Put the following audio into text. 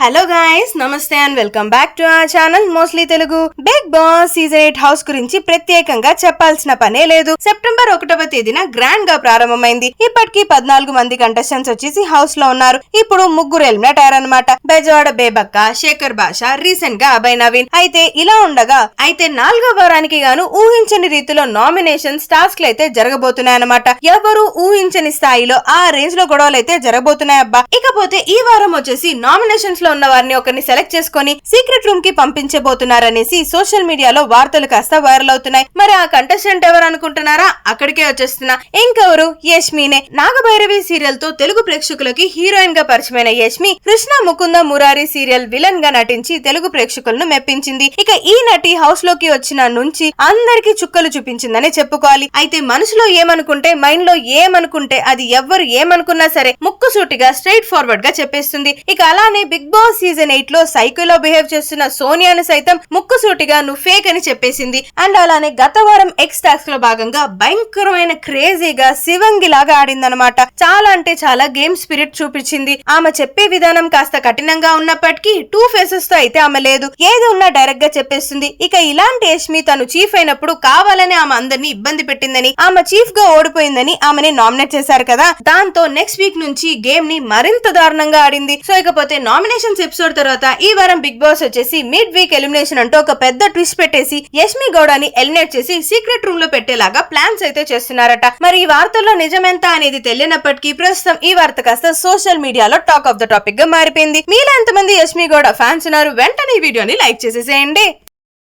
Hello guys, నమస్తే and welcome back to our channel mostly Telugu. Bigg Boss season 8 house గురించి ప్రత్యేకంగా చెప్పాల్సిన పనే లేదు. సెప్టెంబర్ 1వ తేదీన గ్రాండ్ గా ప్రారంభమైంది. ఇప్పటికి 14 మంది కంటెస్టెంట్స్ వచ్చేసి హౌస్ లో ఉన్నారు. ఇప్పుడు ముగ్గురు ఎలిమినేట్ అయ్యారన్నమాట. బెజవాడ బేబక్క, శేఖర్ భాష, రీసెంట్ గా అభయ్ నవీన్. అయితే ఇలా ఉండగా 4వ వారానికి గాను ఊహించని రీతిలో నామినేషన్స్ టాస్క్లు అయితే జరగబోతున్నాయన్నమాట. ఎవరు ఊహించని స్థాయిలో ఆ రేంజ్ లో గొడవలు అయితే జరగబోతున్నాయబ్బా. ఇకపోతే ఈ వారం వచ్చేసి నామినేషన్స్ లో ఉన్న వారిని ఒకరిని సెలెక్ట్ చేసుకుని సీక్రెట్ రూమ్ కి పంపించబోతున్నారనేసి సోషల్ మీడియాలో వార్తలు కాస్త వైరల్ అవుతున్నాయి. మరి ఆ కంటెస్టెంట్ ఎవరు అనుకుంటున్నారా? అక్కడికే వచ్చేస్తున్నా. ఇంకెవరు? యష్మినే. నాగభైరవి సీరియల్ తో తెలుగు ప్రేక్షకులకి హీరోయిన్ గా పరిచయమైన యష్మి కృష్ణ ముకుంద మురారి సీరియల్ విలన్ గా నటించి తెలుగు ప్రేక్షకులను మెప్పించింది. ఇక ఈ నటి హౌస్ లోకి వచ్చిన నుంచి అందరికి చుక్కలు చూపించిందనే చెప్పుకోవాలి. అయితే మనసులో ఏమనుకుంటే, మైండ్ లో ఏమనుకుంటే అది ఎవ్వరు ఏమనుకున్నా సరే ముక్కుసూటిగా స్ట్రైట్ ఫార్వర్డ్ గా చెప్పేస్తుంది. ఇక అలానే బిగ్ బాస్ సీజన్ 8 లో సైకోలో బిహేవ్ చేస్తున్న సోనియాను సైతం ముక్కుసూటిగా నువ్వు ఫేక్ అని చెప్పేసింది. అండ్ అలానే గత వారం ఎక్స్ టాక్స్ లో భాగంగా భయంకరమైన క్రేజీగా శివంగి లాగా ఆడిందనమాట. చాలా అంటే చాలా గేమ్ స్పిరిట్ చూపించింది. ఆమె చెప్పే విధానం కాస్త కఠినంగా ఉన్నప్పటికీ 2 ఫేసెస్ తో అయితే ఆమె లేదు. ఏది ఉన్నా డైరెక్ట్ గా చెప్పేస్తుంది. ఇక ఇలాంటి యష్మి తను చీఫ్ అయినప్పుడు కావాలని ఆమె అందరినీ ఇబ్బంది పెట్టిందని, ఆమె చీఫ్ గా ఓడిపోయిందని ఆమెని నామినేట్ చేశారు కదా. దాంతో నెక్స్ట్ వీక్ నుంచి గేమ్ ని మరింత దారుణంగా ఆడింది. సో ఇకపోతే నామినేషన్స్ ఎపిసోడ్ తర్వాత ఈ వారం బిగ్ బాస్ వచ్చేసి మిడ్ వీక్ ఎలిమినేషన్ అంటూ ఒక పెద్ద ట్విస్ట్ పెట్టేసి యష్మి గౌడని ఎలిమినేట్ చేసి సీక్రెట్ రూమ్ లో పెట్టేలాగా ప్లాన్స్ అయితే చేస్తున్నారట. మరి ఈ వార్తల్లో నిజమెంత అనేది తెలియనప్పటికీ ప్రస్తుతం ఈ వార్త కాస్త సోషల్ మీడియాలో టాక్ ఆఫ్ ద టాపిక్ గా మారిపోయింది. మీలో ఎంతమంది యష్మి గౌడ ఫ్యాన్స్ ఉన్నారు? వెంటనే ఈ వీడియోని లైక్ చేసేసేయండి.